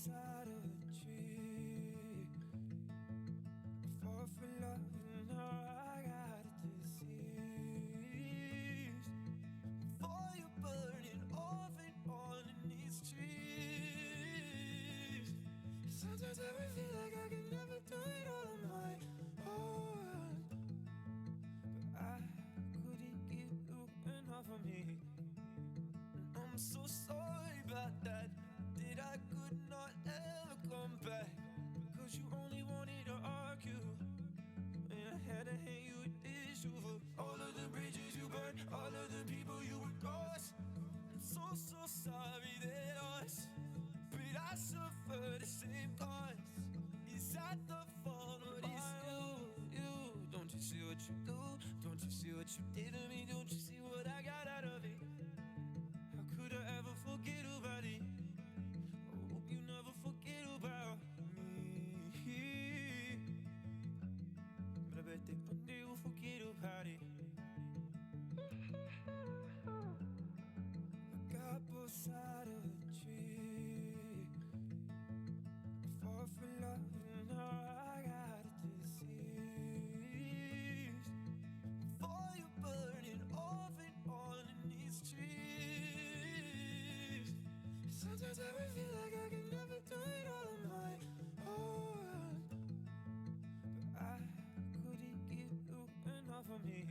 beside a tree. I fall for love and now I got a disease. Fire burning off and on in these trees. Sometimes I would feel like I could never do it all on my own, but I couldn't give you enough of me. I'm so sorry about that. That I could not ever come back, cause you only wanted to argue, and I had to hang you with this over all of the bridges you burned, all of the people you would cross. I'm so sorry that us, but I suffer the same cause. Is that the fault or is you? Don't you see what you do? Don't you see what you did to me? Don't you see what I got out of it? How could I ever forget about it? I hope you never forget about me, but I bet that one day you'll forget about it. I got both sides of a tree. I fall for love and now I got a disease. Fire burning off and on in these trees. Sometimes I would feel like I could never do it all on my own, but I couldn't give you enough of me.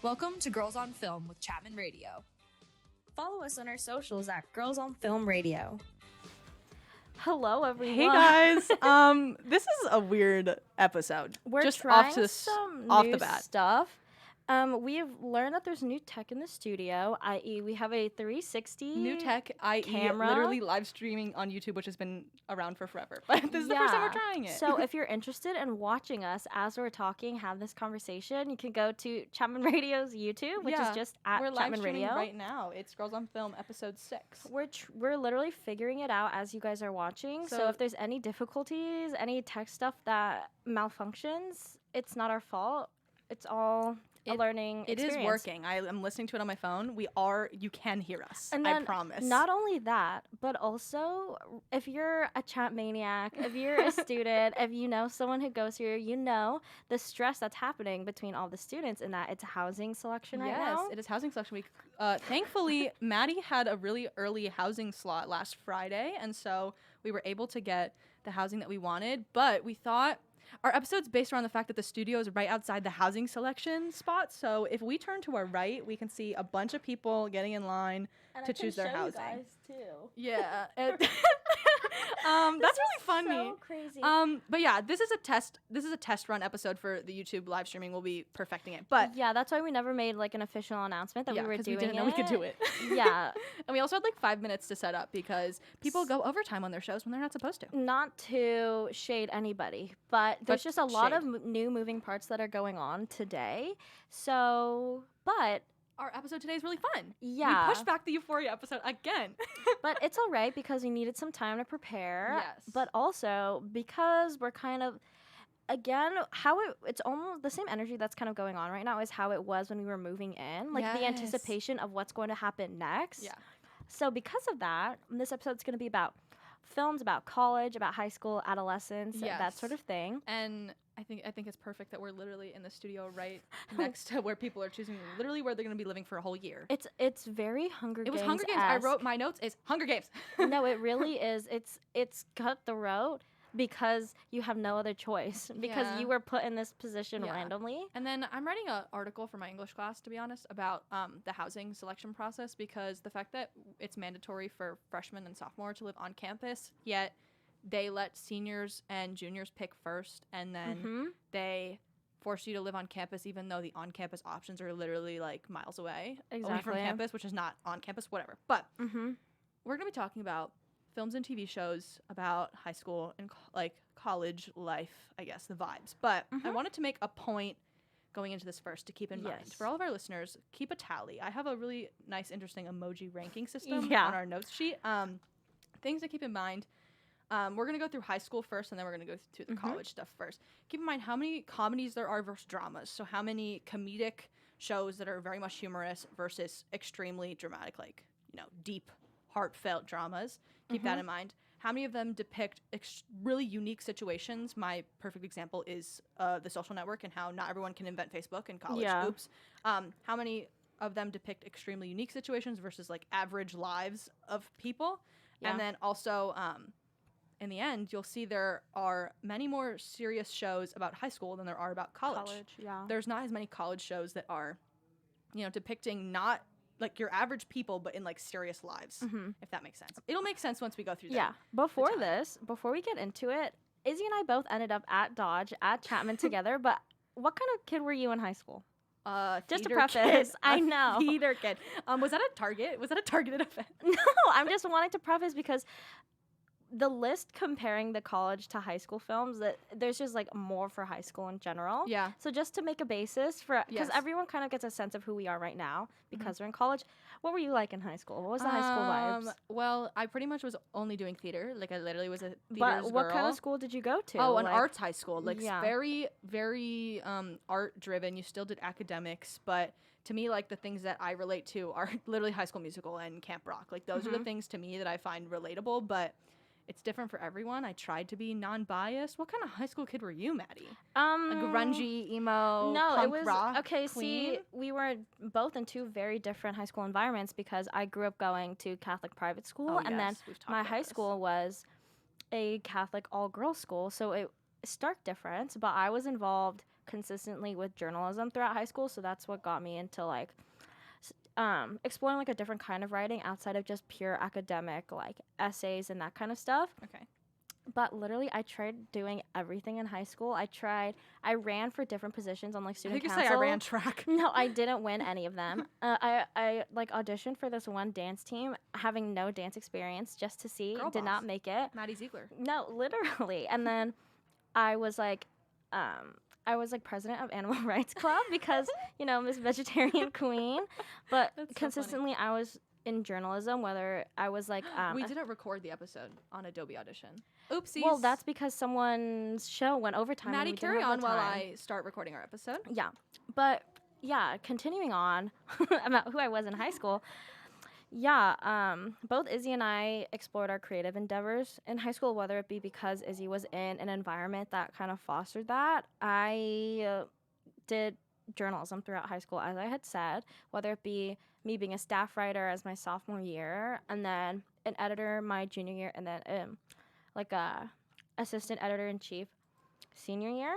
Welcome to Girls on Film with Chapman Radio. Follow us on our socials at Girls on Film Radio. Hello, everyone. Hey guys, this is a weird episode. We're just trying off new the bat. stuff. We've learned that there's new tech in the studio, i.e. we have a 360 New tech, i.e. camera. literally live streaming on YouTube, which has been around for forever. But this is the first time we're trying it. So if you're interested in watching us as we're talking, have this conversation, you can go to Chapman Radio's YouTube, which is just at we're live Chapman streaming Radio. right now. It's Girls on Film, episode 6. We're literally figuring it out as you guys are watching. So if there's any difficulties, any tech stuff that malfunctions, it's not our fault. It's all a learning experience. It is working. I am listening to it on my phone. You can hear us. And then I promise. Not only that, but also if you're a chat maniac, if you're a student, if you know someone who goes here, you know the stress that's happening between all the students and that it's housing selection right now. Yes, it is housing selection week. Thankfully, Maddie had a really early housing slot last Friday, and so we were able to get the housing that we wanted, but we thought our episode's based around the fact that the studio is right outside the housing selection spot. So if we turn to our right, we can see a bunch of people getting in line to choose their housing. You guys too. Yeah. That's really funny. So crazy. But yeah, this is a test run episode for the YouTube live streaming. We'll be perfecting it. But yeah, that's why we never made like an official announcement that we were doing we didn't know we could do it. Yeah. And we also had like 5 minutes to set up because people go overtime on their shows when they're not supposed to. Not to shade anybody, but there's just a lot of new moving parts that are going on today. So, but our episode today is really fun. Yeah. We pushed back the Euphoria episode again. But it's all right because we needed some time to prepare. Yes. But also because we're kind of, again, it's almost the same energy that's kind of going on right now is how it was when we were moving in. Like the anticipation of what's going to happen next. Yeah. So because of that, this episode's going to be about films, about college, about high school, adolescence, that sort of thing. And I think it's perfect that we're literally in the studio right next to where people are choosing literally where they're going to be living for a whole year. It's very Hunger Games. It was Hunger Games. I wrote my notes is Hunger Games. No, it really is. It's cutthroat because you have no other choice because you were put in this position randomly. And then I'm writing an article for my English class, to be honest, about the housing selection process because the fact that it's mandatory for freshmen and sophomore to live on campus, yet they let seniors and juniors pick first, and then they force you to live on campus even though the on-campus options are literally like miles away from campus, which is not on campus, whatever. But we're going to be talking about films and TV shows about high school and college life, I guess, the vibes. But I wanted to make a point going into this first to keep in mind. For all of our listeners, keep a tally. I have a really nice, interesting emoji ranking system on our notes sheet. Things to keep in mind. We're going to go through high school first, and then we're going to go through the college stuff first. Keep in mind how many comedies there are versus dramas. So how many comedic shows that are very much humorous versus extremely dramatic, like, deep, heartfelt dramas. Keep that in mind. How many of them depict really unique situations? My perfect example is The Social Network and how not everyone can invent Facebook in college. Oops. How many of them depict extremely unique situations versus like average lives of people? And then also in the end, you'll see there are many more serious shows about high school than there are about college. There's not as many college shows that are, depicting not like your average people, but in like serious lives, if that makes sense. It'll make sense once we go through that. Yeah. Before we get into it, Izzy and I both ended up at Dodge, at Chapman together, but what kind of kid were you in high school? Just to preface, I know. Theater kid. Was that a Target? Was that a targeted event? No, I'm just wanting to preface because the list comparing the college to high school films, that there's just like more for high school in general. Yeah. So just to make a basis for, because everyone kind of gets a sense of who we are right now because we're in college. What were you like in high school? What was the high school vibes? Well, I pretty much was only doing theater. Like I literally was a theater girl. What kind of school did you go to? Oh, an arts high school. Like very, very art driven. You still did academics, but to me, like the things that I relate to are literally High School Musical and Camp Rock. Like those are the things to me that I find relatable, but it's different for everyone. I tried to be non-biased. What kind of high school kid were you, Maddie? A grungy, emo, punk rock okay, queen? see, we were both in two very different high school environments because I grew up going to Catholic private school, and then my high school was a Catholic all-girls school, so stark difference, but I was involved consistently with journalism throughout high school, so that's what got me into like exploring like a different kind of writing outside of just pure academic like essays and that kind of stuff. Okay. But literally, I tried doing everything in high school. I ran for different positions on like I student think you council. say I ran track. No, I didn't win any of them. I like auditioned for this one dance team, having no dance experience, just to see. Girl Did boss. not make it. Madie Ziegler. No, literally. And then I was like, president of Animal Rights Club because Miss Vegetarian Queen. But That's so consistently, I was in journalism. Whether I was like, We didn't record the episode on Adobe Audition. Oopsies. well, that's because someone's show went overtime. and Maddie, we didn't carry have on the while time. I start recording our episode. Yeah, but yeah, continuing on about who I was in high school. Yeah, both Izzy and I explored our creative endeavors in high school, whether it be because Izzy was in an environment that kind of fostered that. I did journalism throughout high school, as I had said, whether it be me being a staff writer as my sophomore year, and then an editor my junior year, and then like a assistant editor in chief senior year.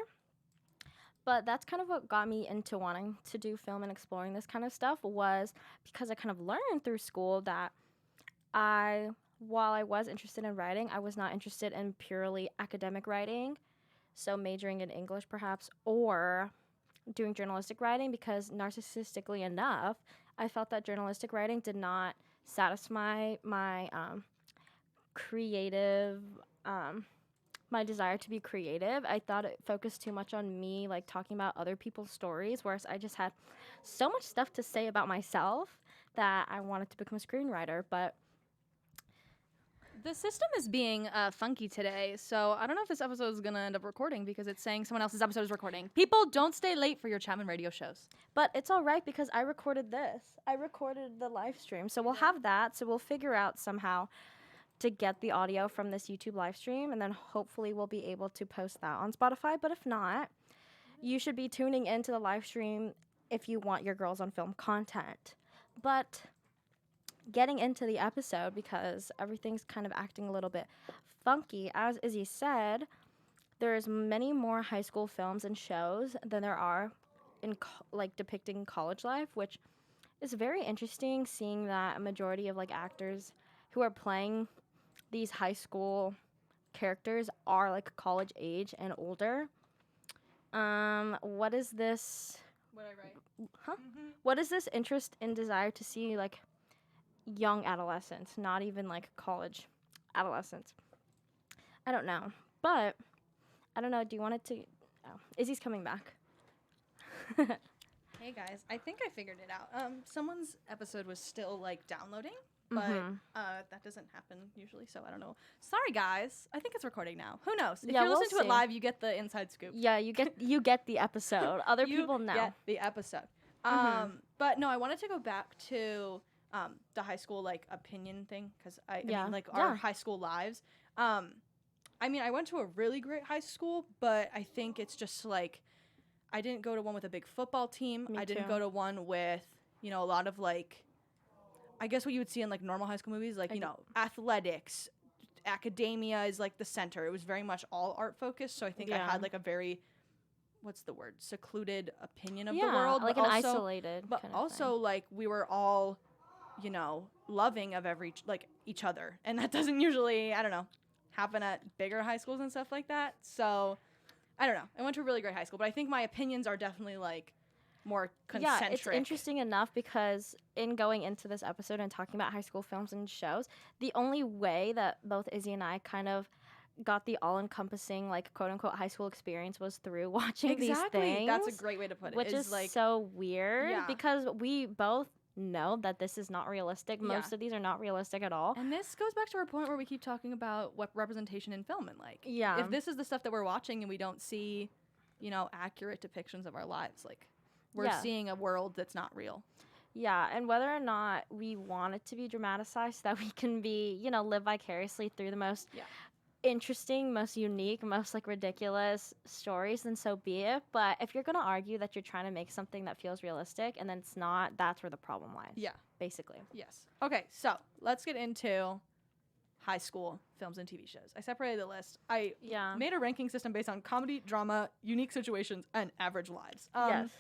But that's kind of what got me into wanting to do film and exploring this kind of stuff, was because I kind of learned through school that while I was interested in writing, I was not interested in purely academic writing, so majoring in English perhaps, or doing journalistic writing, because narcissistically enough, I felt that journalistic writing did not satisfy my creative my desire to be creative. I thought it focused too much on me, like talking about other people's stories, whereas I just had so much stuff to say about myself that I wanted to become a screenwriter. But The system is being funky today, so I don't know if this episode is going to end up recording because it's saying someone else's episode is recording. People, don't stay late for your Chapman radio shows. it's all right because I recorded this. I recorded the live stream, so we'll have that. So we'll figure out somehow to get the audio from this YouTube live stream, and then hopefully we'll be able to post that on Spotify. But if not, you should be tuning into the live stream if you want your Girls on Film content. But getting into the episode, because everything's kind of acting a little bit funky, as Izzy said, there's many more high school films and shows than there are in like depicting college life, which is very interesting, seeing that a majority of like actors who are playing these high school characters are like college age and older. What is this? What I write? Huh? What is this interest and desire to see like young adolescents, not even like college adolescents? I don't know, but I don't know. Do you want it to? Oh, Izzy's coming back. Hey guys, I think I figured it out. Someone's episode was still like downloading, but that doesn't happen usually, so I don't know. Sorry guys, I think it's recording now. Who knows? If Yeah, you're we'll listening to see. it live, you get the inside scoop. Yeah, you get the episode. Other You people know. get the episode. But no, I wanted to go back to the high school like opinion thing, because I mean like our high school lives. I mean, I went to a really great high school, but I think it's just like I didn't go to one with a big football team. Me I didn't too. go to one with, a lot of like, I guess what you would see in like normal high school movies, like, athletics, academia is like the center. It was very much all art focused. So I think I Yeah. had like a very, what's the word, secluded opinion of Yeah, the world. like but an also, isolated. but kind of also thing. like we were all, loving of each other. And that doesn't usually, I don't know, happen at bigger high schools and stuff like that. So I don't know. I went to a really great high school, but I think my opinions are definitely like more concentric. Yeah, it's interesting enough because in going into this episode and talking about high school films and shows, the only way that both Izzy and I kind of got the all-encompassing, like, quote-unquote high school experience was through watching these things. That's a great way to put it. Which is like, so weird Yeah. because we both know that this is not realistic. Yeah. Most of these are not realistic at all. and this goes back to our point where we keep talking about what representation in film and like, Yeah. if this is the stuff that we're watching and we don't see, accurate depictions of our lives, like we're Yeah. seeing a world that's not real. Yeah, and whether or not we want it to be dramatized so that we can be, live vicariously through the most interesting, most unique, most like ridiculous stories, then so be it. But if you're going to argue that you're trying to make something that feels realistic and then it's not, that's where the problem lies. Yeah. Basically. Yes. Okay, so let's get into high school films and TV shows. I separated the list. I Yeah. made a ranking system based on comedy, drama, unique situations, and average lives. Yes.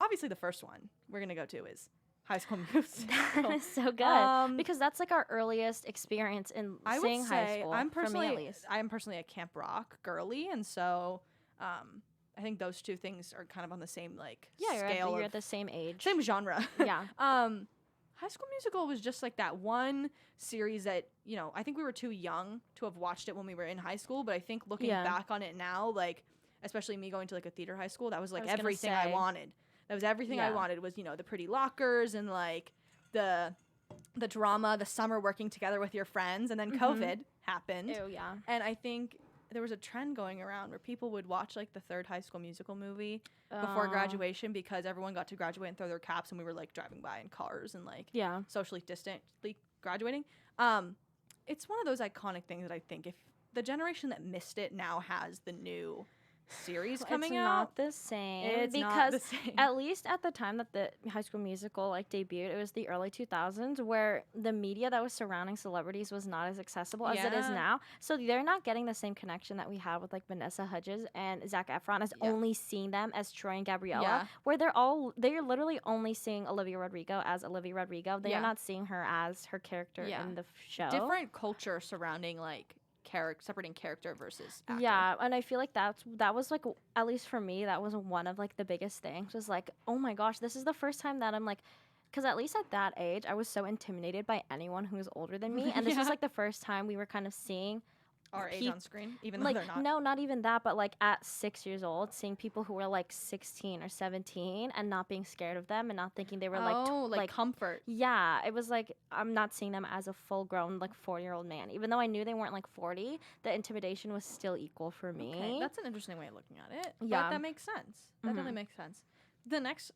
Obviously, the first one we're going to go to is High School Musical. That is so good because that's like our earliest experience in I seeing would high say school. I'm for me personally, at least. I'm personally a Camp Rock girly, and so I think those two things are kind of on the same like Yeah, scale you're of at the same age. same genre. Yeah. High School Musical was just like that one series that, you know, I think we were too young to have watched it when we were in high school, but I think looking Yeah. back on it now, like, especially me going to like a theater high school, that was like was gonna everything I say. wanted. That was everything I Yeah. wanted was, you know, the pretty lockers and like the drama, the summer working together with your friends, and then COVID happened. Ew, yeah. And I think there was a trend going around where people would watch like the third High School Musical movie before graduation because everyone got to graduate and throw their caps, and we were like driving by in cars and like Yeah. socially distantly graduating. It's one of those iconic things that I think if the generation that missed it now has the new series coming it's out. not the same It's because not the same. at least at the time that the High School Musical like debuted, it was the early 2000s where the media that was surrounding celebrities was not as accessible as it is Yeah. now. So they're not getting the same connection that we had with like Vanessa Hudgens and Zac Efron as Yeah. only seeing them as Troy and Gabriella, Yeah. where they're literally only seeing Olivia Rodrigo as Olivia Rodrigo. They Yeah. are not seeing her as her character Yeah. in the show. Different culture surrounding like separating character versus actor. Yeah, and I feel like that was like at least for me that was one of like the biggest things was like, oh my gosh, this is the first time that I'm like, because at least at that age I was so intimidated by anyone who was older than me, and this was Yeah. like the first time we were kind of seeing Our age peop- on screen, even though like they're not. no, not even that, but like at 6 years old, seeing people who were like 16 or 17 and not being scared of them and not thinking they were like comfort. yeah, it was like I'm not seeing them as a full-grown like 40-year-old man. Even though I knew they weren't like 40, the intimidation was still equal for me. Okay, that's an interesting way of looking at it. Yeah. But that makes sense. That Mhm. definitely makes sense. The next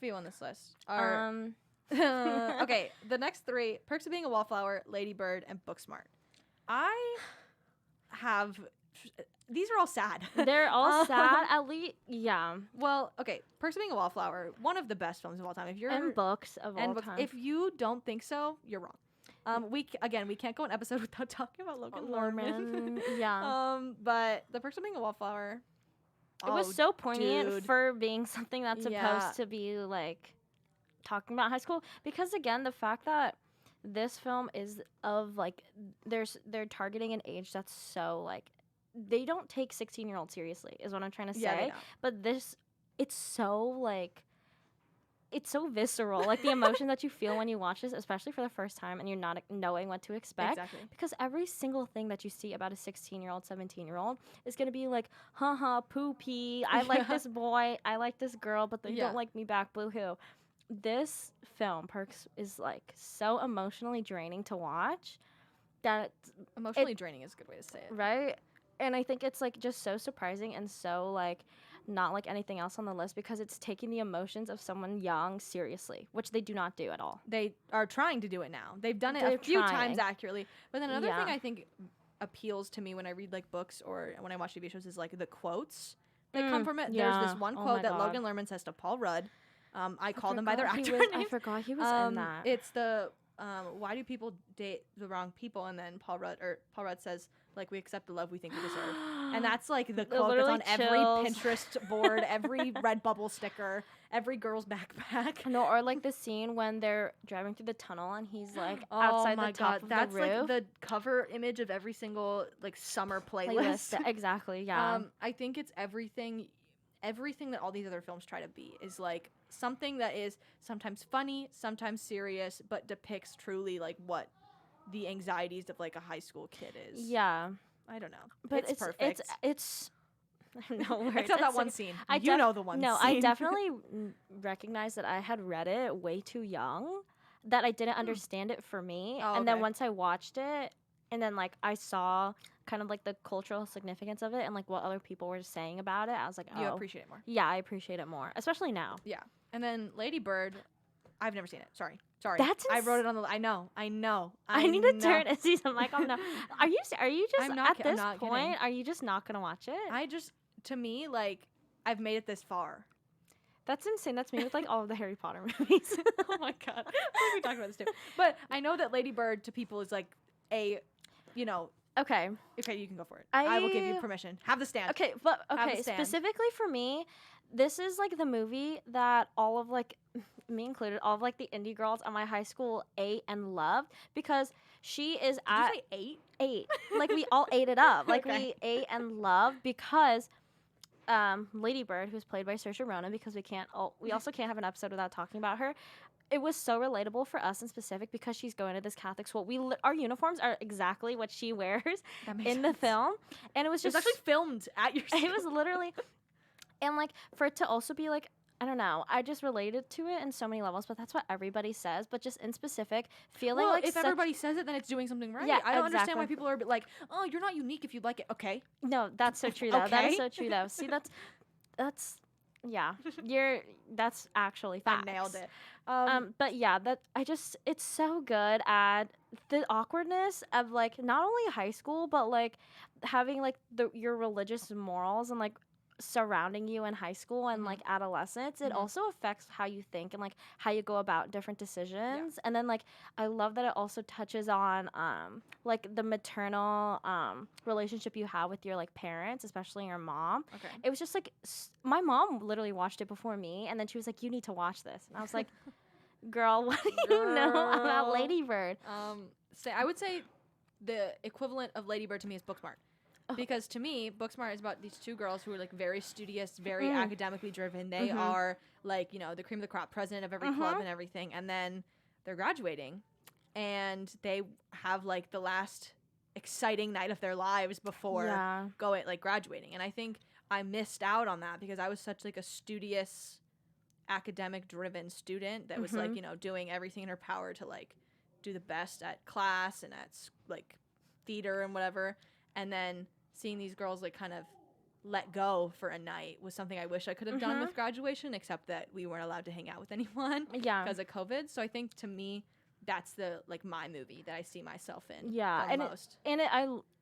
few on this list are um okay. The next three: Perks of Being a Wallflower, Lady Bird, and Booksmart. I have. These are all sad. they're all sad. At least, yeah. Well, okay. Perks of Being a Wallflower, one of the best films of all time. If you're And books of all time. if you don't think so, you're wrong. We can't go an episode without talking about Logan Lerman. yeah. But The Perks of Being a Wallflower. It was so poignant dude. for being something that's Yeah. supposed to be like talking about high school, because again, the fact that this film is of like they're targeting an age that's so like they don't take 16-year-olds seriously is what I'm trying to Yeah, they say. don't. But it's so like it's so visceral, like the emotion that you feel when you watch this, especially for the first time and you're not knowing what to expect. Exactly. Because every single thing that you see about a 16-year-old, 17-year-old is going to be like, haha, poopy, I like Yeah. this boy, I like this girl, but they Yeah. don't like me back, boo-hoo. This film, Perks, is like so emotionally draining to watch that, Emotionally draining is a good way to say it. right? And I think it's like just so surprising and so like not like anything else on the list because it's taking the emotions of someone young seriously, which they do not do at all. They are trying to do it now. They've done it They're a few trying. times accurately. But then another Yeah. thing I think appeals to me when I read like books or when I watch TV shows is like the quotes that come from it. yeah. There's this one Oh quote my that God. Logan Lerman says to Paul Rudd. I call them by their actor I names. forgot he was in that. It's the why do people date the wrong people? And then Paul Rudd says like we accept the love we think we deserve. And that's like the quote that's on literally every chills. Pinterest board, every Redbubble sticker, every girl's backpack. No, or like the scene when they're driving through the tunnel and he's like Oh outside my the top God, of that's the roof. like the cover image of every single like summer playlist. Exactly, yeah. I think it's everything that all these other films try to be is like something that is sometimes funny, sometimes serious, but depicts truly like what the anxieties of like a high school kid is. yeah. I don't know, But it's perfect. It's I have no words. Except that It's one like- scene. I You know the one No, scene. I definitely recognize that I had read it way too young, that I didn't understand it for me. Oh, and then okay. once I watched it, and then like I saw kind of like the cultural significance of it and like what other people were saying about it, I was like, oh, You appreciate it more. yeah, I appreciate it more, especially now. Yeah. And then Lady Bird, I've never seen it. Sorry. That's I wrote it on the. I know. I need to turn and see some like, oh no, are you just I'm not at ki- I'm this not point? kidding. Are you just not gonna watch it? To me, like, I've made it this far. That's insane. That's me with like all of the Harry Potter movies. Oh my God. We talked about this too. But I know that Lady Bird to people is like a you know. Okay. Okay, you can go for it. I will give you permission. Have the stand. Okay, but Have okay, the stand. specifically for me, this is like the movie that all of like me included, all of like the indie girls at my high school ate and loved because she is Did at you say 8? 8. Like we all ate it up. Like Okay. we ate and loved because Lady Bird, who's played by Saoirse Ronan, because we also can't have an episode without talking about her. It was so relatable for us in specific because she's going to this Catholic school. Our uniforms are exactly what she wears in the film, and it was It was just actually filmed at your school. it was literally, and like for it to also be like, I don't know, I just related to it in so many levels. But that's what everybody says. But just in specific, feeling well, like if everybody says it, then it's doing something right. Yeah, I don't understand exactly. why people are a bit like, oh, you're not unique if you like it. Okay. No, that's so true though. That is Okay. so true though. See, that's yeah. That's actually facts. I nailed it. But yeah, it's so good at the awkwardness of like not only high school, but like having like your religious morals and like surrounding you in high school and like adolescence. It also affects how you think and like how you go about different decisions. And then like I love that it also touches on like the maternal relationship you have with your like parents, especially your mom. Okay. It was just like my mom literally watched it before me, and then she was like, "You need to watch this," and I was like, "Girl, what do you know about Lady Bird?" I would say the equivalent of Lady Bird to me is Booksmart. Because to me, Booksmart is about these two girls who are like very studious, very academically driven. They are like, you know, the cream of the crop, president of every club and everything. And then they're graduating and they have like the last exciting night of their lives before graduating. And I think I missed out on that because I was such like a studious, academic driven student that was like, you know, doing everything in her power to like do the best at class and at like theater and whatever. And then seeing these girls like kind of let go for a night was something I wish I could have done with graduation, except that we weren't allowed to hang out with anyone because of COVID. So I think to me, that's the like my movie that I see myself in. Yeah, the most.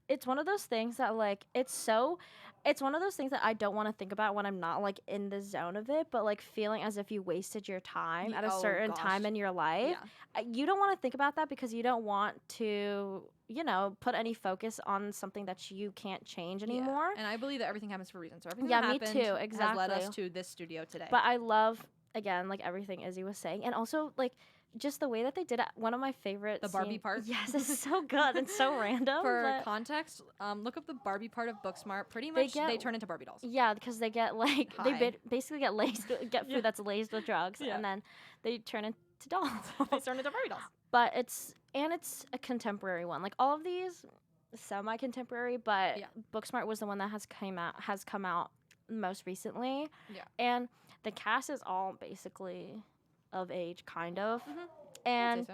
It's one of those things that like it's one of those things that I don't want to think about when I'm not like in the zone of it, but like feeling as if you wasted your time at a certain time in your life. You don't want to think about that because you don't want to, you know, put any focus on something that you can't change anymore. And I believe that everything happens for a reason. So everything Yeah, that me happened too, exactly. has led us to this studio today. But I love, again, like everything Izzy was saying, and also like just the way that they did it. One of my favorite the Barbie part. Yes, it's so good and so random. For context, look up the Barbie part of Booksmart. Pretty much, they turn into Barbie dolls. Yeah, because they get like basically get food that's laced with drugs, and then they turn into dolls. They turn into Barbie dolls. But it's a contemporary one. Like all of these, semi-contemporary, but Booksmart was the one that has come out most recently. Yeah, and the cast is all basically of age, kind of, and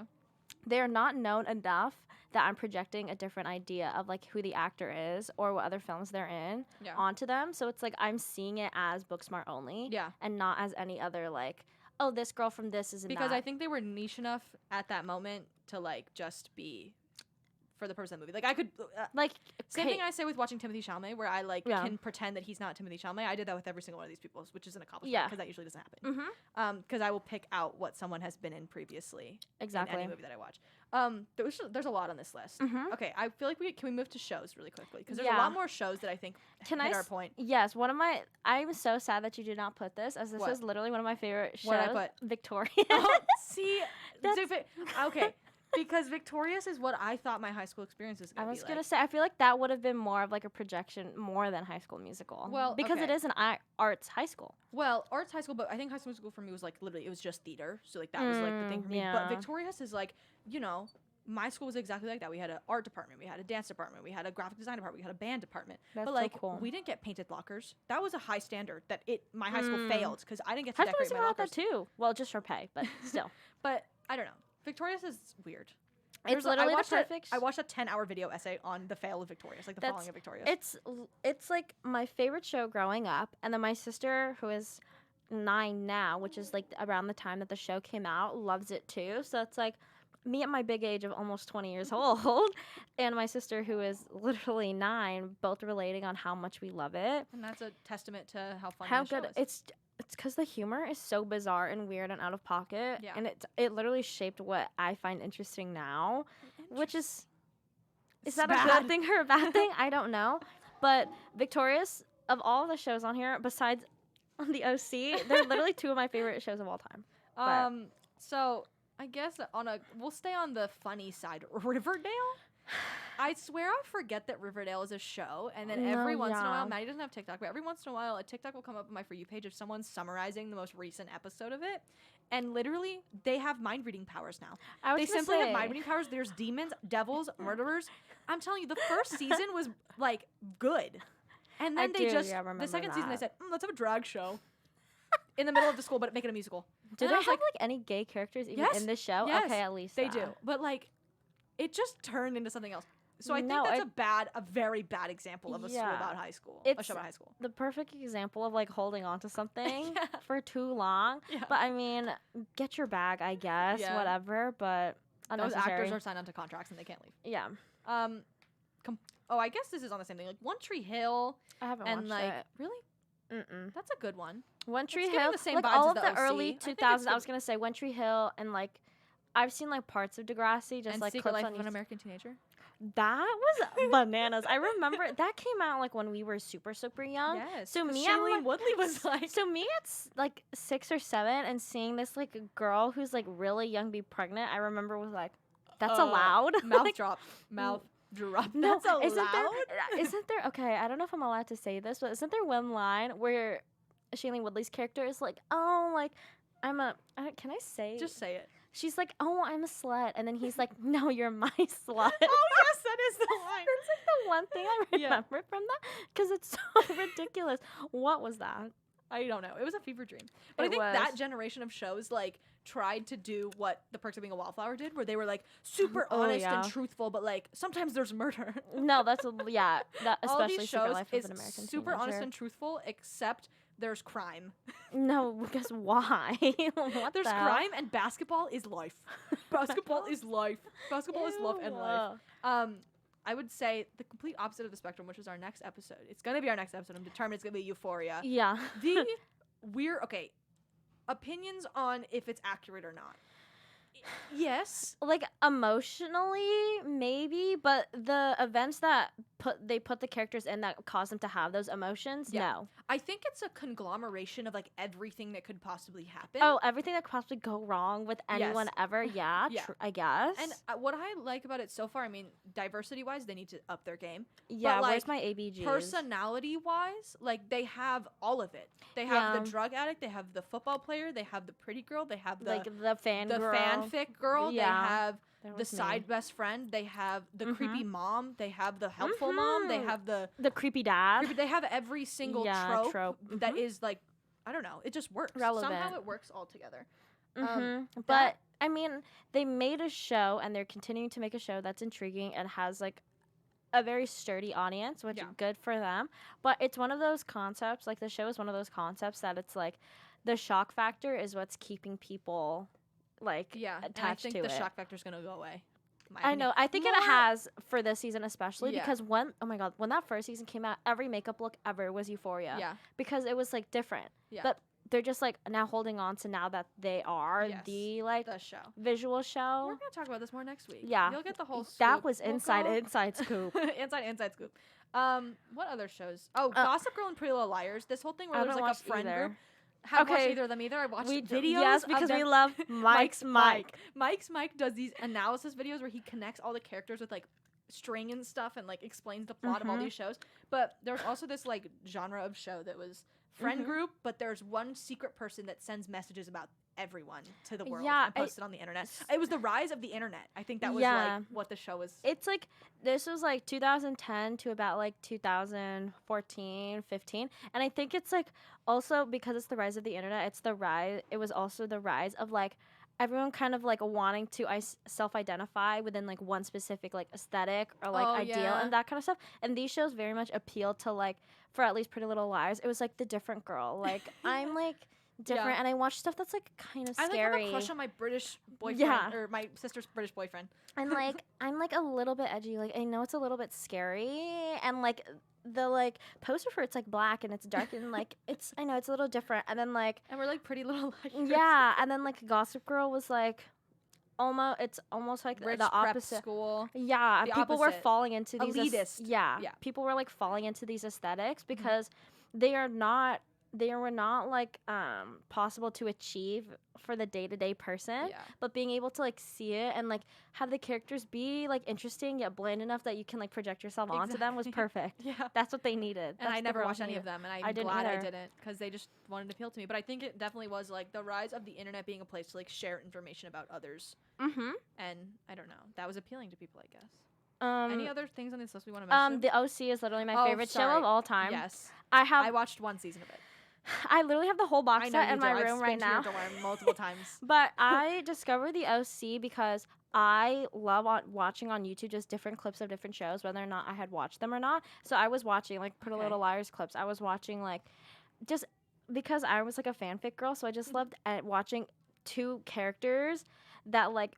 they're not known enough that I'm projecting a different idea of like who the actor is or what other films they're in onto them. So it's like I'm seeing it as Booksmart only, and not as any other like, oh, this girl from this is in because that. I think they were niche enough at that moment to like just be for the purpose of the movie. Like I could same thing I say with watching Timothée Chalamet, where I like can pretend that he's not Timothée Chalamet. I did that with every single one of these people, which is an accomplishment because that usually doesn't happen. Because I will pick out what someone has been in previously in any movie that I watch. There's a lot on this list. Okay, I feel like can we move to shows really quickly because there's a lot more shows that I think hit our point. Yes, I'm so sad that you did not put this, as this was literally one of my favorite shows. What did I put? Victoria. See, okay. Because Victorious is what I thought my high school experience was going to be like. I was going to say, I feel like that would have been more of like a projection more than High School Musical. Well, because it is an arts high school. Well, arts high school, but I think High School Musical for me was like literally, it was just theater. So like that was like the thing for me. But Victorious is like, you know, my school was exactly like that. We had an art department, we had a dance department, we had a graphic design department, we had a band department. That's but like so cool. we didn't get painted lockers. That was a high standard that my high school failed because I didn't get to decorate my lockers. That too. Well, just for pay, but still. But I don't know. Victorious is weird. It's literally the perfect. I watched a 10-hour video essay on the fail of Victorious, like the falling of Victorious. It's like my favorite show growing up, and then my sister, who is 9 now, which is like around the time that the show came out, loves it too. So it's like me at my big age of almost 20 years old, and my sister, who is literally 9, both relating on how much we love it. And that's a testament to how fun how the show good is. It's because the humor is so bizarre and weird and out of pocket, and it literally shaped what I find interesting now, which is Is that It's a bad. good thing or a bad thing? I don't know. But Victorious, of all the shows on here, besides the OC, they're literally two of my favorite shows of all time. But- So I guess we'll stay on the funny side. Riverdale. I swear I forget that Riverdale is a show, and then every once in a while, Maddie doesn't have TikTok, but every once in a while, a TikTok will come up on my For You page of someone summarizing the most recent episode of it, and literally, they have mind reading powers now. I was They gonna simply have say- mind reading powers. There's demons, devils, murderers. I'm telling you, the first season was like good, and then I they do, just yeah, the remember second season they that. said let's have a drag show in the middle of the school, but make it a musical. Do And they I have was like any gay characters even Yes, in this show? yes, Okay, at least They that. do, but like, it just turned into something else. So I think No, that's a very bad example of a school Yeah. about high school. A It's show about high school. the perfect example of like holding on to something Yeah. for too long. Yeah. But I mean, get your bag, I guess, Yeah. whatever. But Those unnecessary. actors are signed onto contracts and they can't leave. Yeah, I guess this is on the same thing. Like One Tree Hill I haven't and watched like it. really, Mm-mm. that's a good one. One Tree giving Hill, the same like vibes all as of the the OC. early I think 2000s. it's I was gonna say One Tree Hill, and like I've seen like parts of Degrassi, just and like Secret clips Life on of an YouTube. American Teenager. That was bananas. I remember that came out like when we were super young. Yes. So 'cause me, I'm Shailene like, Woodley was like, so me, it's like 6 or 7, and seeing this like girl who's like really young be pregnant, I remember was like, that's allowed. mouth Like, drop, mouth drop. no, That's allowed. isn't there? Okay, I don't know if I'm allowed to say this, but isn't there one line where Shailene Woodley's character is like, oh, like can I say? Just say it. She's like, oh, I'm a slut, and then he's like, no, you're my slut. Oh yes, that is the line. That's like the one thing I Yeah. remember from that because it's so ridiculous. What was that? I don't know. It was a fever dream. But I It think was. that generation of shows like tried to do what The Perks of Being a Wallflower did, where they were like super Oh, honest yeah. and truthful, but like sometimes there's murder. No, that's yeah. That All of especially these Secret shows Life of is an American super honest Teenager. and truthful, except there's crime. No, because why? What There's the hell? crime and basketball is life. Basketball is life. Basketball is love and life. I would say the complete opposite of the spectrum, which is our next episode. It's gonna be our next episode. I'm determined it's gonna be Euphoria. Yeah. The weird opinions on if it's accurate or not. Yes. Like emotionally, maybe, but the events that they put the characters in that cause them to have those emotions, Yeah. no. I think it's a conglomeration of like everything that could possibly happen. Oh, everything that could possibly go wrong with anyone Yes. ever, yeah, Yeah. I guess. And what I like about it so far, I mean, diversity wise, they need to up their game. yeah, like, where's my ABGs? Personality wise, like they have all of it. They have Yeah. the drug addict, they have the football player, they have the pretty girl, they have the like the fan the girl. fanfic girl, Yeah. they have That the was me. side best friend, they have the Mhm. creepy mom, they have the helpful mom, they Mhm. have the The creepy dad. they have every single Yeah, trope, trope. that Mhm. is like, I don't know, it just works. Relevant. Somehow it works all together. But that- I mean, they made a show and they're continuing to make a show that's intriguing and has like a very sturdy audience, which Yeah. good for them. But it's one of those concepts, like the show is one of those concepts that it's like the shock factor is what's keeping people like Yeah, and I attached think to the it. shock factor's gonna go away. in my I opinion. know. I think it More- has for this season especially Yeah. because oh my god, when that first season came out, every makeup look ever was Euphoria. Yeah. Because it was like different. Yeah. But they're just like now holding on to now that they are Yes, the like the show. visual show. We're gonna talk about this more next week. Yeah. You'll get the whole. That scoop. was We'll inside go- scoop. inside scoop. What other shows? Oh, Gossip Girl and Pretty Little Liars. This whole thing where I there's haven't like a watched friend either. group. Haven't watched Okay. either of them either. I watched We videos. yes of because we them- love Mike's Mike. Mike's Mike does these analysis videos where he connects all the characters with like string and stuff and like explains the plot of all Mhm. these shows. But there's also this like genre of show that was friend Mhm. group, but there's one secret person that sends messages about everyone to the world Yeah, and posts it on the internet. It was the rise of the internet. I think that was Yeah. like what the show was. It's like this was like 2010 to about like 2014, 15. And I think it's like also because it's the rise of the internet, it was also the rise of like everyone kind of like wanting to self-identify within like one specific like aesthetic or like Oh, ideal yeah. and that kind of stuff. And these shows very much appeal to like, for at least Pretty Little Liars, it was like the different girl. Like I'm like different Yeah. and I watch stuff that's like kind of I like scary. have a crush on my British boyfriend Yeah. or my sister's British boyfriend. And like I'm like a little bit edgy. Like I know it's a little bit scary, and like the like poster for it's like black and it's dark and like I know it's a little different. And then like And we're like Pretty Little Liars. yeah, and then like Gossip Girl was like almost like Rich the prep opposite. school. Yeah, The people were opposite. falling into these Elitist. yeah, Yeah. people were like falling into these aesthetics because they were not like possible to achieve for the day-to-day person, Yeah. but being able to like see it and like have the characters be like interesting yet bland enough that you can like project yourself onto them was Exactly. perfect. Yeah. That's what they needed. And That's I the never girls watched any needed. of them, and I I'm didn't glad I either. didn't because they just wanted to appeal to me. But I think it definitely was like the rise of the internet being a place to like share information about others, Mm-hmm. and I don't know, that was appealing to people, I guess. Um, Any other things on this list we want to mention? The OC is literally my Oh, favorite show sorry. of all time. Yes, I I watched one season of it. I literally have the whole box I know set you in do. my I've room right been to your now. dorm multiple times. But I discovered the OC because I love watching on YouTube just different clips of different shows, whether or not I had watched them or not. So I was watching like Pretty Okay. Little Liars clips. I was watching like just because I was like a fanfic girl, so I just loved watching two characters that like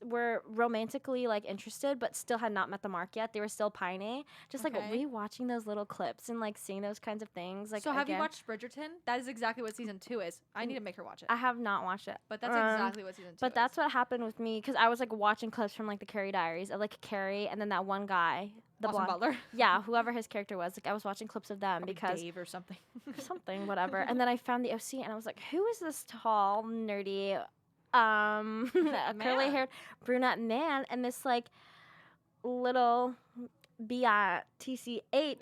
were romantically like interested but still had not met the mark yet. They were still pining. Just like Okay. rewatching those little clips and like seeing those kinds of things. Like So have you again. watched Bridgerton? That is exactly what season 2 is. I need to make her watch it. I have not watched it. But that's exactly what season 2 is. But that's what happened with me because I was like watching clips from like the Carrie Diaries of like Carrie and then that one guy, the Austin blonde. Butler. Yeah, whoever his character was. Like I was watching clips of them Probably because Dave or something. something, whatever. And then I found the OC and I was like, who is this tall, nerdy, curly haired brunette man and this like little bitch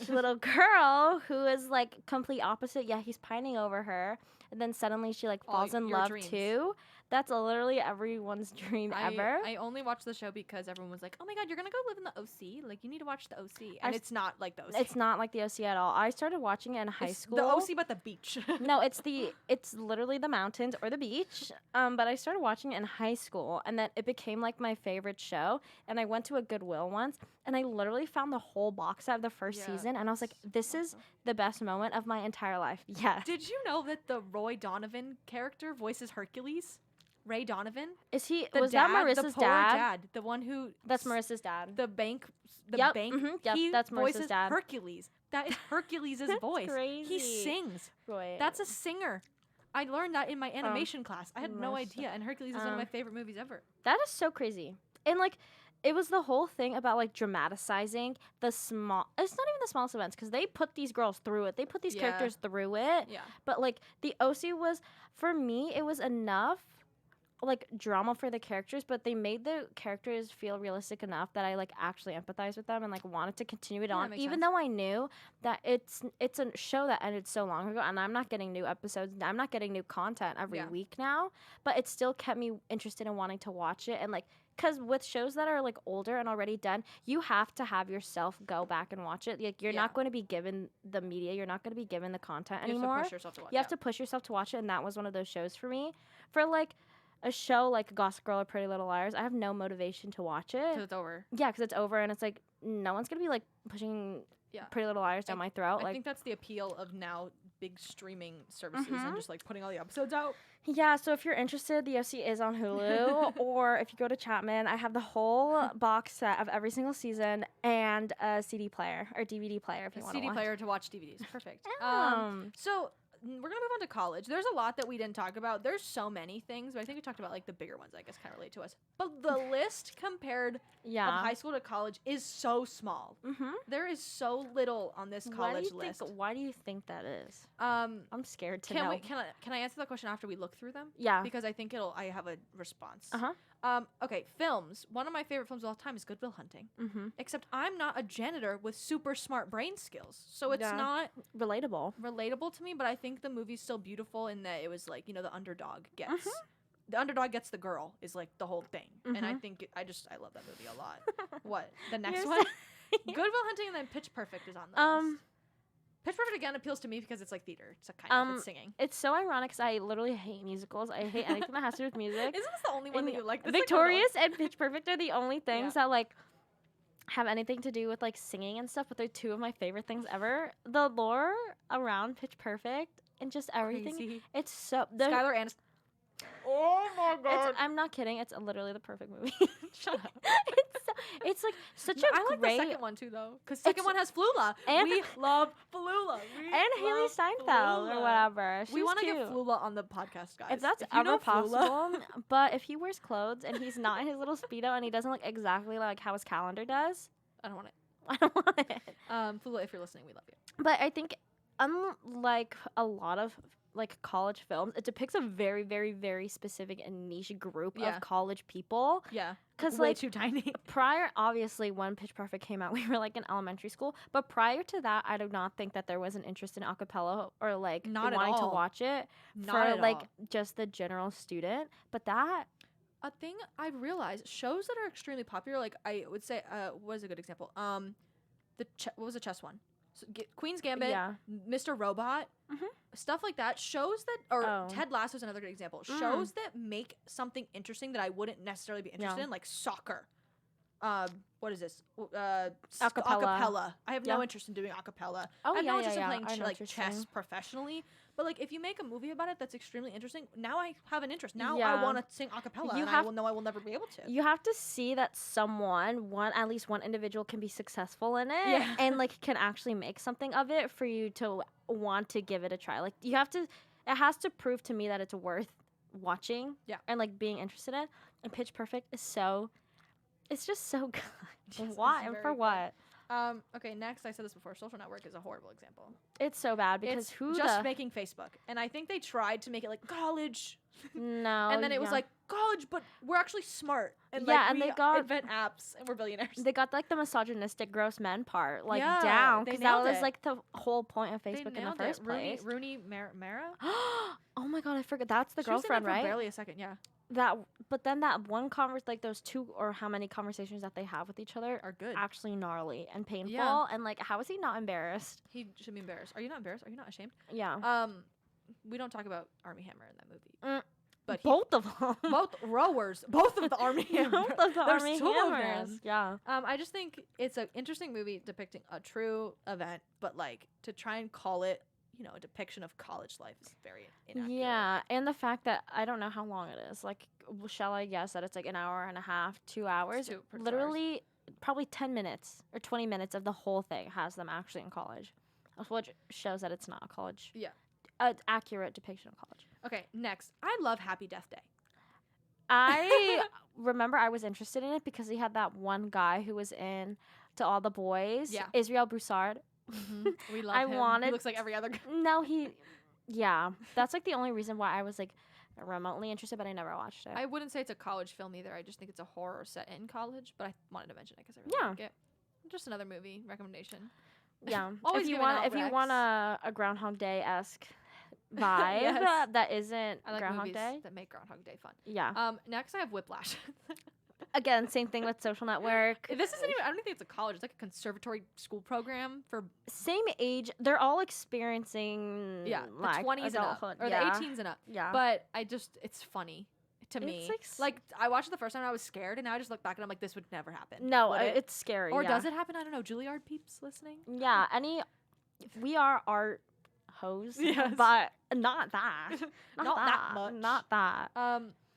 little girl who is like complete opposite. Yeah, he's pining over her. And then suddenly she like All falls in your love dreams. too. That's literally everyone's dream ever. I only watched the show because everyone was like, "Oh my god, you're gonna go live in the OC? Like, you need to watch the OC." And it's not like the OC. It's not like the OC at all. I started watching it in high It's school. the OC, but the beach. No, it's literally the mountains or the beach. But I started watching it in high school, and then it became like my favorite show. And I went to a Goodwill once, and I literally found the whole box set of the first Yeah, season, and I was like, it's "This is awesome. the best moment of my entire life." Yes. Did you know that the Roy Donovan character voices Hercules? Ray Donovan? Is he? The Was dad, that the Marissa's poor dad? The one who That's Marissa's dad. the bank Yep, bank. yep, he that's Marissa's voices dad. Hercules. That is Hercules' voice. He crazy. sings. Roy. That's a singer. I learned that in my animation class. I had no Marissa. idea, and Hercules is one of my favorite movies ever. That is so crazy. And like it was the whole thing about like dramatizing the small it's not even the smallest events because they put these girls through it. They put these Yeah. characters through it. Yeah. But like the OC was for me it was enough like drama for the characters, but they made the characters feel realistic enough that I like actually empathized with them and like wanted to continue it Yeah, that on, makes even sense. though I knew that it's a show that ended so long ago, and I'm not getting new episodes, I'm not getting new content every Yeah. week now, but it still kept me interested in wanting to watch it. And like because with shows that are like older and already done, you have to have yourself go back and watch it. Like you're Yeah. not going to be given the media, you're not going to be given the content You anymore. have to push yourself to watch. You have to push yourself to watch it, and that was one of those shows for me. For like a show like Gossip Girl or Pretty Little Liars, I have no motivation to watch it. because it's over. Yeah, because it's over, and it's like no one's gonna be like pushing Yeah. Pretty Little Liars down my throat. I Like, think that's the appeal of now big streaming services Mhm. and just like putting all the episodes out. yeah. So if you're interested, the OC is on Hulu, or if you go to Chapman, I have the whole box set of every single season and a CD player or DVD player if you A want to CD watch. player to watch DVDs. Perfect. Um, So we're gonna move on to college. There's a lot that we didn't talk about. There's so many things, but I think we talked about like the bigger ones. I guess kind of relate to us. But the list compared of yeah. high school to college is so small. Mm-hmm. There is so little on this college list. Why do you think that is? Um, I'm scared to can know. we can I answer that question after we look through them? yeah. Because I think I have a response. Uh huh. Okay, films. One of my favorite films of all time is Good Will Hunting. Mm-hmm. Except I'm not a janitor with super smart brain skills, so it's Yeah. not Relatable. relatable to me. But I think the movie's still beautiful in that it was like the underdog gets Mm-hmm. the underdog gets the girl is like the whole thing, and I Mhm. think I love that movie a lot. What the next You're one? saying- Good Will Hunting and then Pitch Perfect is on the list. Pitch Perfect again appeals to me because it's like theater. It's a kind of it's singing. It's so ironic because I literally hate musicals. I hate anything that has to do with music. Isn't this the only one that And you like? This is, like, one of Victorious and Pitch Perfect are the only things Yeah. that like have anything to do with like singing and stuff, but they're two of my favorite things ever. The lore around Pitch Perfect and just those everything. crazy. It's so Skylar Aniston. Oh my I'm not kidding. It's literally the perfect movie. Shut up. it's like such No, a I like great the second one too, though, because second It's- one has Flula. and- We love Flula. We and Haley love Steinfeld or Flula. whatever. We want to get Flula on the podcast, guys. If that's you ever know Flula- possible, but if he wears clothes and he's not in his little Speedo and he doesn't look exactly like how his calendar does, I don't want it. I don't want it. Flula, if you're listening, we love you. But I think, unlike a lot of like college films, it depicts a very, very, very specific and niche group Yeah. of college people. Yeah, Because way like too tiny. prior, obviously, when Pitch Perfect came out, we were like in elementary school. But prior to that, I do not think that there was an interest in acapella or like Not at wanting to all. watch it Not for at like all. just the general student. But that A thing I've realized, shows that are extremely popular, like I would say, what is a good example? What was the chess one? So, Queen's Gambit, Yeah. Mr. Robot, Mhm. stuff like that. Shows that, or Oh. Ted Lasso is another good example. Shows that make something interesting that I wouldn't necessarily be interested in, like soccer. What is this? Acapella. Acapella. I have no Yeah. interest in doing acapella. Oh, I have yeah, no yeah, interest yeah. in I playing know like what you're chess saying. professionally. But like, if you make a movie about it that's extremely interesting, now I have an interest. Now I Yeah. want to sing acapella, You and I have- will know I will never be able to. you have to see that at least one individual can be successful in it Yeah. and like can actually make something of it for you to want to give it a try. Like it has to prove to me that it's worth watching Yeah. and like being interested in. And Pitch Perfect is it's just so good. Yes, Why it's and very for good. what? Okay, next, I said this before, Social Network is a horrible example. It's so bad because It's who just the making Facebook. And I think they tried to make it like college. no, and then it was yeah. like college, but we're actually smart. And Yeah, like, and we they got- invent apps and we're billionaires. they got like the misogynistic gross men part like Yeah, down they because that nailed was it. like the whole point of They Facebook in the nailed first it. place. Rooney Mara? Oh my god, I forgot. That's the She was in it girlfriend, for right? barely a second, yeah. But then that one like those two or how many conversations that they have with each other Are good. actually gnarly and painful. Yeah. And like, how is he not embarrassed? He should be embarrassed. Are you not embarrassed? Are you not ashamed? Yeah, We don't talk about Army Hammer in that movie. Mm, But both of them. both rowers, both of the Army Hammer. Both of the There's Army two of Hammers. them. Yeah. I just think it's an interesting movie depicting a true event, but like to try and call it, a depiction of college life is very inaccurate. Yeah, and the fact that I don't know how long it is. Like, shall I guess that it's like an hour and a half, 2 hours? Two- 2 hours. Literally, probably 10 minutes or 20 minutes of the whole thing has them actually in college, which shows that it's not a college. Yeah. An accurate depiction of college. Okay, next. I love Happy Death Day. I remember I was interested in it because he had that one guy who was in To All the Boys. Yeah. Israel Broussard. We love I him. He wanted looks like every other guy. No, yeah. That's like the only reason why I was like remotely interested, but I never watched it. I wouldn't say it's a college film either. I just think it's a horror set in college, but I wanted to mention it because I really Yeah. like it. Just another movie recommendation. Yeah. Always if you giving out want recs. a Groundhog Day esque vibe Yes. that isn't I like Groundhog movies Day. that make Groundhog Day fun. Yeah. Next I have Whiplash. Again, same thing with Social Network. This isn't even. I don't think it's a college. It's like a conservatory school program for Same age. They're all experiencing the like 20s and up adulthood. or yeah. the 18s and up. Yeah. But it's funny to me. It's like I watched it the first time and I was scared, and now I just look back and I'm like, this would never happen. no, Would it? it's scary. Or yeah. does it happen? I don't know. Juilliard peeps listening. Yeah. We are art hoes. Yes. But not that. Not that much. Not that.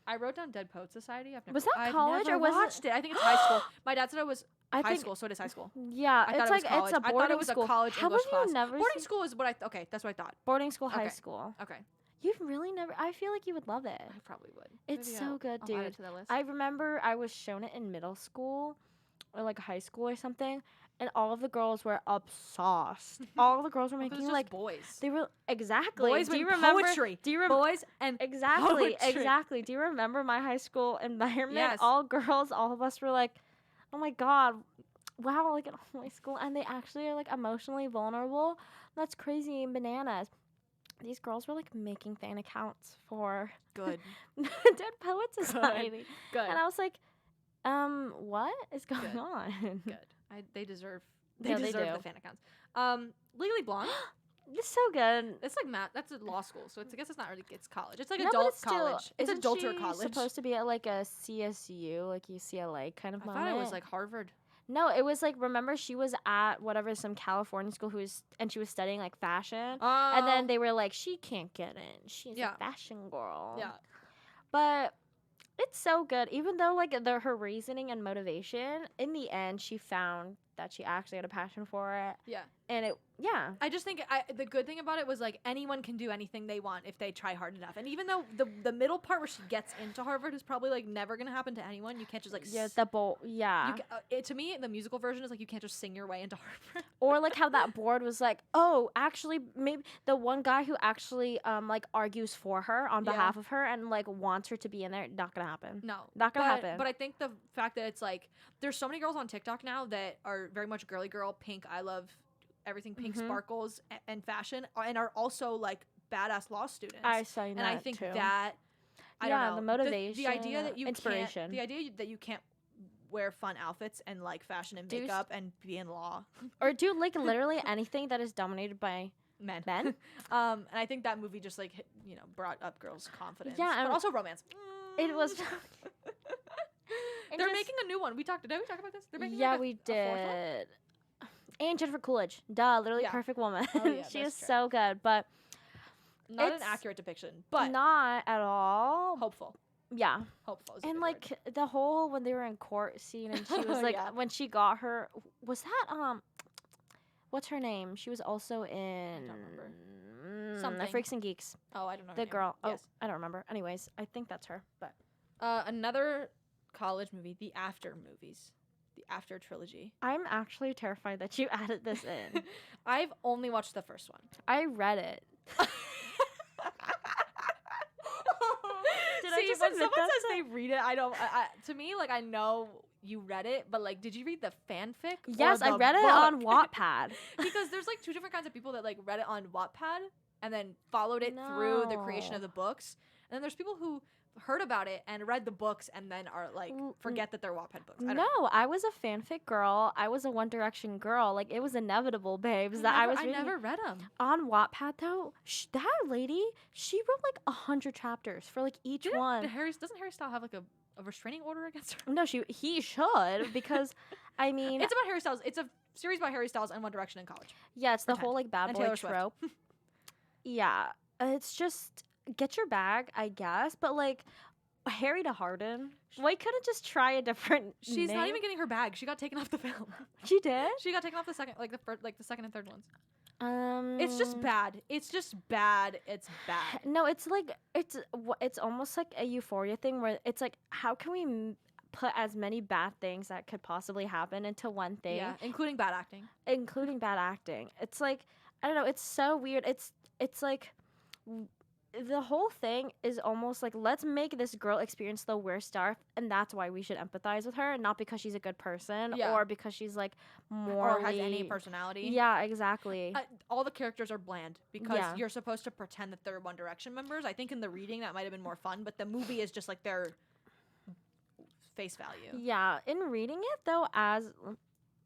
I wrote down Dead Poet Society. Was that I've college never or was it- watched it? I think it's high school. My dad said it was I high think school, so it is high school. yeah, I it's thought it like was college. it's a boarding I thought it was school. a college How English have class. you never Boarding seen school is what I. Okay, that's what I thought. boarding school, high Okay. school? Okay, You've really never. I feel like you would love it. I probably would. It's Maybe so good, I'll add dude. it to the list. I remember I was shown it in middle school or like high school or something, and all of the girls were obsessed. All of the girls were It was making just like boys. they were exactly. Boys do you with remember? poetry. Do you remember? Boys and Exactly, poetry. exactly. Do you remember my high school environment? Yes. All girls, all of us were like, "Oh my god, wow!" Like in high school, and they actually are like emotionally vulnerable. That's crazy and bananas. These girls were like making fan accounts for Good. Dead Poet Society, Good. and I was like, what is going Good. on? Good. They deserve. They Yeah, they deserve do. the fan accounts. Legally Blonde. It's so good. It's like math. That's a law school, so I guess it's not really. It's college. It's like No, but adult it's still- college. It's isn't adulterer she college. supposed to be at like a CSU, like UCLA kind of I moment? thought it was like Harvard. No, it was like, remember she was at whatever some California school and she was studying like fashion, and then they were like, she can't get in. She's Yeah. a fashion girl. Yeah. But it's so good. Even though like her reasoning and motivation, in the end, she found that she actually had a passion for it, Yeah. and I just think the good thing about it was like anyone can do anything they want if they try hard enough. And even though the middle part where she gets into Harvard is probably like never gonna happen to anyone, you can't just like to me the musical version is like you can't just sing your way into Harvard. Or like how that board was like, oh, actually, maybe the one guy who actually like argues for her on behalf of her and like wants her to be in there, not gonna happen. No, not gonna happen. But I think the fact that it's like there's so many girls on TikTok now that are very much girly girl, pink. I love everything pink sparkles and fashion, and are also like badass law students. I saw that, and I think too. that I don't know the motivation, the idea that you inspiration, can't, the idea that you can't wear fun outfits and like fashion and makeup and be in law or do like literally anything that is dominated by men. And I think that movie just like brought up girls' confidence. Yeah, but also romance. It was. They're making a new one. Did we talk about this? They're making we did. And Jennifer Coolidge, literally perfect woman. Oh, yeah, she is so good, but not an accurate depiction, but not at all hopeful. Yeah, hopeful. And like the whole when they were in court scene, and she was like, when she got her, was that what's her name? She was also in I don't remember. Something. Freaks and Geeks. Oh, I don't know. The girl. Yes. Oh, I don't remember. Anyways, I think that's her. But another college movie, The After movies. The After trilogy. I'm actually terrified that you added this in. I've only watched the first one. I read it. See, when someone says they read it, I don't. To me, like I know you read it, but like, did you read the fanfic? Yes, I read it on Wattpad. Because there's like two different kinds of people that like read it on Wattpad and then followed it through the creation of the books, and then there's people who heard about it and read the books and then are like forget that they're Wattpad books. I was a fanfic girl. I was a One Direction girl. Like it was inevitable, babes. I never read them on Wattpad though. That lady, she wrote like 100 chapters for like each one. Doesn't Harry Styles have like a restraining order against her? No, he should because I mean it's about Harry Styles. It's a series about Harry Styles and One Direction in college. Yeah, it's the whole like bad boy trope. Yeah, it's just. Get your bag, I guess, but like Harry to Harden, why couldn't just try a different? She's name? not even getting her bag. She got taken off the film. She did. She got taken off the second, the second and third ones. It's just bad. It's just bad. It's bad. No, it's like it's almost like a Euphoria thing where it's like how can we put as many bad things that could possibly happen into one thing? Yeah, including bad acting. It's like I don't know. It's so weird. It's like. The whole thing is almost like let's make this girl experience the worst stuff, and that's why we should empathize with her, not because she's a good person or because she's like morally or has any personality. Yeah, exactly. All the characters are bland because you're supposed to pretend that they're One Direction members. I think in the reading that might have been more fun, but the movie is just like their face value. Yeah, in reading it though,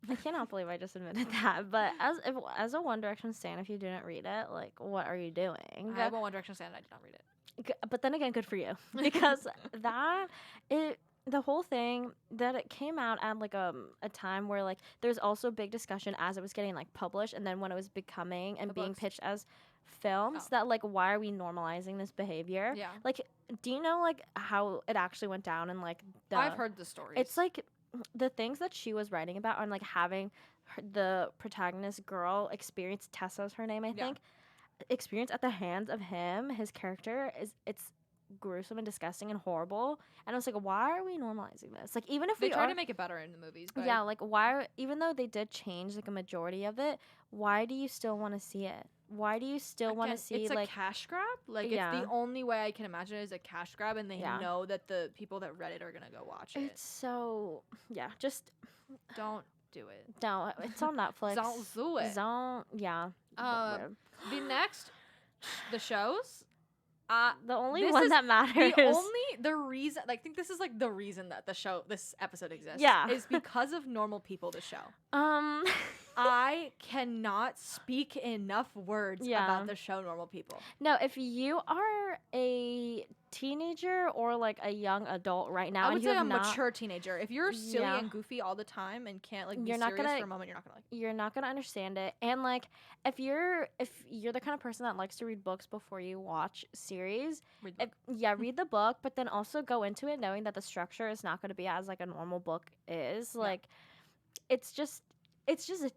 I cannot believe I just admitted that. But as a One Direction stan, if you didn't read it, like, what are you doing? I'm a One Direction stan. I did not read it. But then again, good for you because the whole thing that it came out at like a time where like there's also big discussion as it was getting like published, and then when it was becoming and being pitched as films that like why are we normalizing this behavior? Yeah. Like, do you know like how it actually went down and like I've heard the stories. It's like. The things that she was writing about on like having the protagonist girl experience, Tessa's her name, I think, experience at the hands of him, his character it's gruesome and disgusting and horrible. And I was like, why are we normalizing this? Like even if they try to make it better in the movies, but like why? Even though they did change like a majority of it, why do you still want to see it? Why do you still want to see it's like a cash grab? Like it's the only way I can imagine it is a cash grab, and they know that the people that read it are gonna go watch it. It's so just don't do it. Don't. It's on Netflix. Don't do it. Don't. Yeah. The shows. The only one that matters. The reason, I think this is like the reason that this episode exists. Yeah. Is because of normal people. The show. I cannot speak enough words about the show Normal People. No, if you are a teenager or like a young adult right now, I would and you say have a not, mature teenager. If you're silly and goofy all the time and can't like be You're not serious gonna- for a moment, you're not gonna like it. you're not gonna understand it. And like, if you're the kind of person that likes to read books before you watch series, Read the read the book, but then also go into it knowing that the structure is not gonna be as like a normal book is. Like, it's just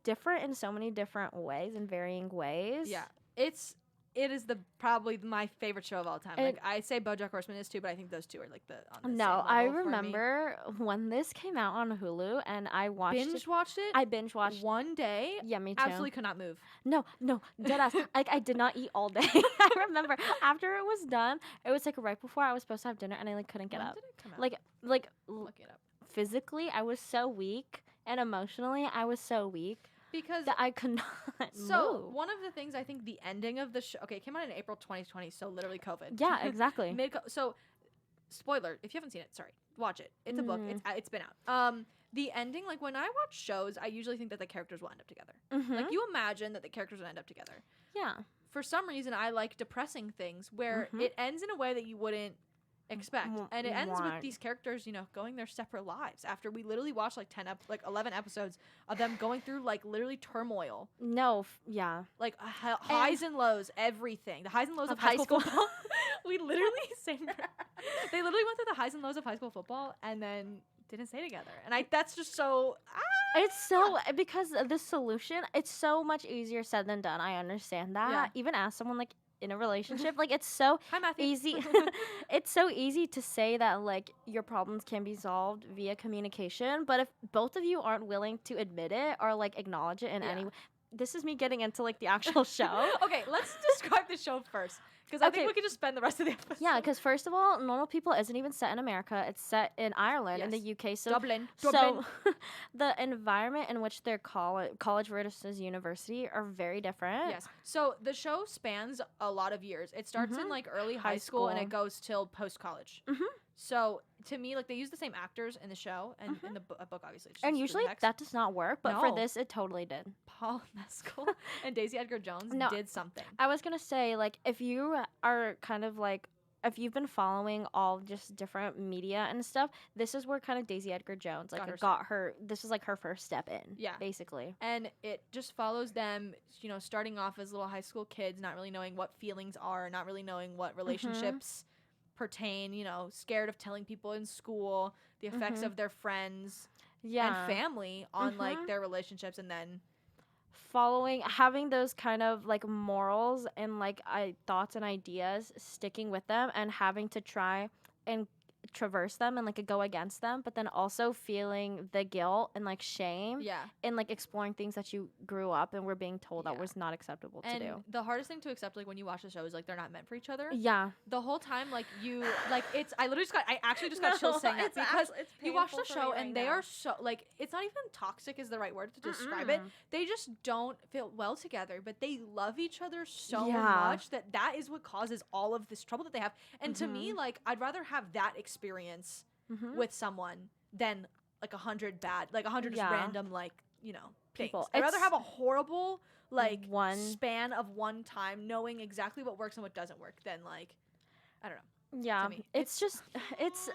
different in so many different ways and varying ways. Yeah, it is probably my favorite show of all time. Like I say, BoJack Horseman is too, but I think those two are like on the same level I for me. remember when this came out on Hulu and I watched watched it. I binge watched one day. Yeah, me too. Absolutely could not move. No, deadass. Like I did not eat all day. I remember after it was done, it was like right before I was supposed to have dinner, and I like couldn't get When up. did it come out? Like Look it up. physically, I was so weak, and emotionally, I was so weak Because that I could not so move. one of the things I think the ending of the show. Okay, it came out in April 2020, so literally COVID. Yeah, exactly. So, spoiler if you haven't seen it, sorry, watch it. It's a book. It's been out. The ending, like when I watch shows, I usually think that the characters will end up together. Like you imagine that the characters will end up together. Yeah. For some reason, I like depressing things where it ends in a way that you wouldn't expect, and it ends with these characters, going their separate lives after we literally watched like 11 episodes of them going through like literally turmoil. No. Yeah. Like highs and lows, everything. The highs and lows of high school football. We literally they literally went through the highs and lows of high school football and then didn't stay together. And that's just so It's so because the solution. It's so much easier said than done. I understand that. Yeah. Even as someone like in a relationship, like it's so Hi, Matthew. easy. It's so easy to say that like your problems can be solved via communication, but if both of you aren't willing to admit it or like acknowledge it in any way, this is me getting into like the actual show. Okay, let's describe the show first. Because I think we could just spend the rest of the episode. Yeah, because first of all, Normal People isn't even set in America. It's set in Ireland, in the UK. So Dublin. So the environment in which their college versus university are very different. Yes. So the show spans a lot of years. It starts in like early high school and it goes till post college. So to me, like they use the same actors in the show and in the book, obviously. It's And just usually text. that does not work, but for No. this, it totally did. Paul Mescal and Daisy Edgar Jones did something. I was gonna say, like, if you are kind of like, if you've been following all just different media and stuff, this is where kind of Daisy Edgar Jones got her. This was like her first step in. Yeah. Basically. And it just follows them, starting off as little high school kids, not really knowing what feelings are, not really knowing what relationships pertain, scared of telling people in school, the effects of their friends and family on like their relationships, and then having those kind of like morals and like thoughts and ideas sticking with them, and having to try and traverse them and like go against them, but then also feeling the guilt and like shame and like exploring things that you grew up and were being told that was not acceptable to do. The hardest thing to accept, like when you watch the show, is like they're not meant for each other. The whole time, like you like I actually just got chills saying that, because you watch the show and they are so like, it's not even toxic is the right word to describe it. They just don't feel well together, but they love each other so much that is what causes all of this trouble that they have. And to me, like, I'd rather have that experience with someone than like 100 just random like people. Things. I'd rather have a horrible like span of one time knowing exactly what works and what doesn't work than like, I don't know. Yeah, to me. it's just it's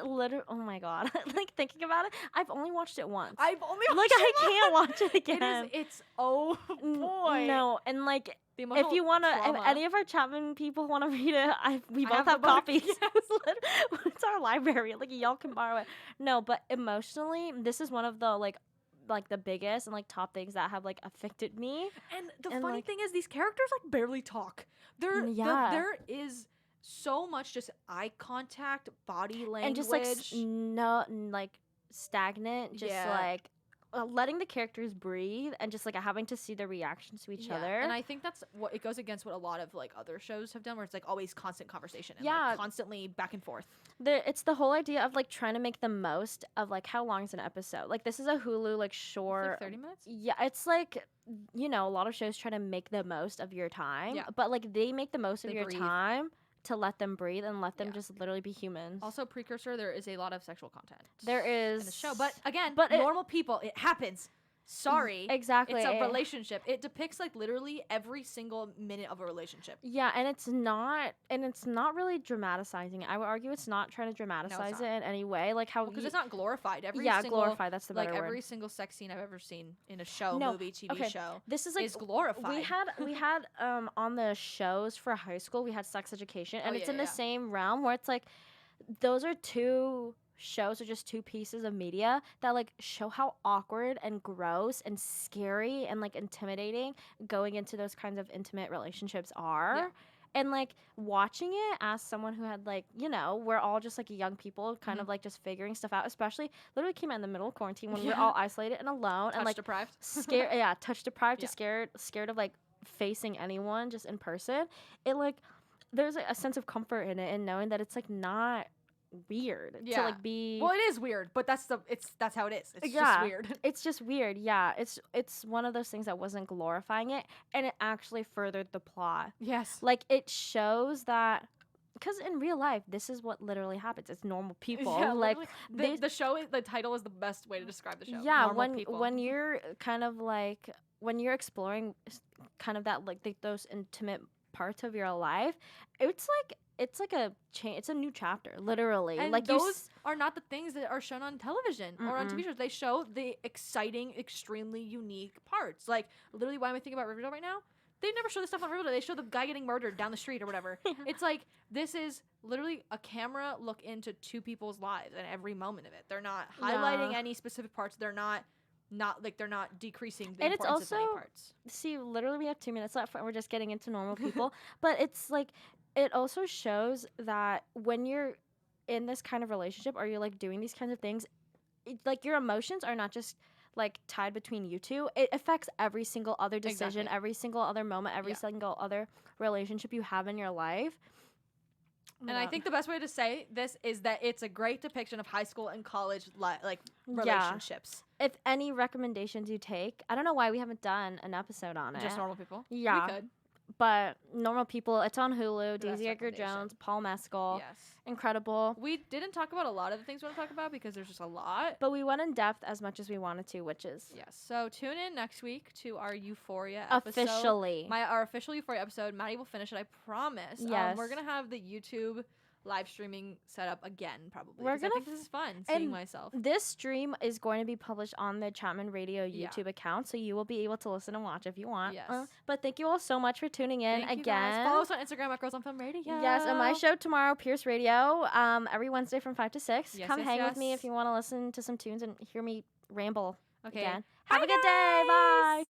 literally, oh my god. Like thinking about it, I've only watched it once. I've only like I can't watch it again. It's oh boy. No, and like if emotional you want to, if trauma. any of our Chapman people want to read it, we both have the have book. copies. It's our library. Like y'all can borrow it. No, but emotionally, this is one of the like the biggest and like top things that have like affected me. And the funny thing is, these characters like barely talk. There is so much just eye contact, body language, and just like like stagnant, just like letting the characters breathe and just like having to see their reactions to each other. And I think that's what it goes against what a lot of like other shows have done, where it's like always constant conversation and like constantly back and forth. It's the whole idea of like trying to make the most of like, how long is an episode? Like this is a Hulu like short, it's like 30 minutes. Yeah, it's like, a lot of shows try to make the most of your time, but like they make the most of your time to let them breathe and let them just literally be humans. Also, precursor, there is a lot of sexual content. There is in the show, but again, but normal people, it happens. Sorry. Exactly. It's a relationship. It depicts like literally every single minute of a relationship. Yeah, and it's not really dramatizing it. I would argue it's not trying to dramatize it in any way. Like how because it's not glorified. glorified, that's the better word. Every single sex scene I've ever seen in a show, movie, TV show. This is like is glorified. We had on the shows for high school, we had sex education, and it's in the same realm where it's like those are two shows are just two pieces of media that like show how awkward and gross and scary and like intimidating going into those kinds of intimate relationships are. Yeah. And like watching it as someone who had like, you know, we're all just like young people kind of like just figuring stuff out, especially literally came out in the middle of quarantine when we're all isolated and alone and like deprived. Scared touch deprived, just scared of like facing anyone just in person. It like there's like, a sense of comfort in it and knowing that it's like not weird to like be. Well, it is weird, but that's how it is. It's just weird. It's just weird. Yeah, it's one of those things that wasn't glorifying it, and it actually furthered the plot. Yes, like it shows that. Because in real life, this is what literally happens. It's normal people. Yeah, like the show, the title is the best way to describe the show. Yeah, when you're kind of like when you're exploring kind of that like those intimate parts of your life, it's like a change. It's a new chapter, literally. And like those are not the things that are shown on television or on TV shows. They show the exciting, extremely unique parts. Like literally, why am I thinking about Riverdale right now? They never show this stuff on Riverdale. They show the guy getting murdered down the street or whatever. It's like this is literally a camera look into two people's lives and every moment of it. They're not highlighting any specific parts. They're not they're not decreasing the importance of any parts. See, literally, we have 2 minutes left, and we're just getting into normal people. But it's like it also shows that when you're in this kind of relationship or you're like doing these kinds of things, like your emotions are not just like tied between you two. It affects every single other decision, every single other moment, every single other relationship you have in your life. And I think the best way to say this is that it's a great depiction of high school and college like relationships. If any recommendations you take, I don't know why we haven't done an episode on it. Just normal people. Yeah. We could. But normal people, it's on Hulu. Daisy Edgar Jones, Paul Mescal. Yes. Incredible. We didn't talk about a lot of the things we want to talk about because there's just a lot. But we went in depth as much as we wanted to, which is... Yes. So tune in next week to our Euphoria episode. Officially. Our official Euphoria episode. Madie will finish it, I promise. Yes. We're going to have the YouTube live streaming set up again, probably. I think this is fun, seeing myself. This stream is going to be published on the Chapman Radio YouTube account, so you will be able to listen and watch if you want. Yes. But thank you all so much for tuning in again. You guys. Follow us on Instagram at Girls on Film Radio. Yes, and my show tomorrow, Pierce Radio, every Wednesday from 5 to 6. Yes, Come hang with me if you want to listen to some tunes and hear me ramble again. Have a good day. Bye.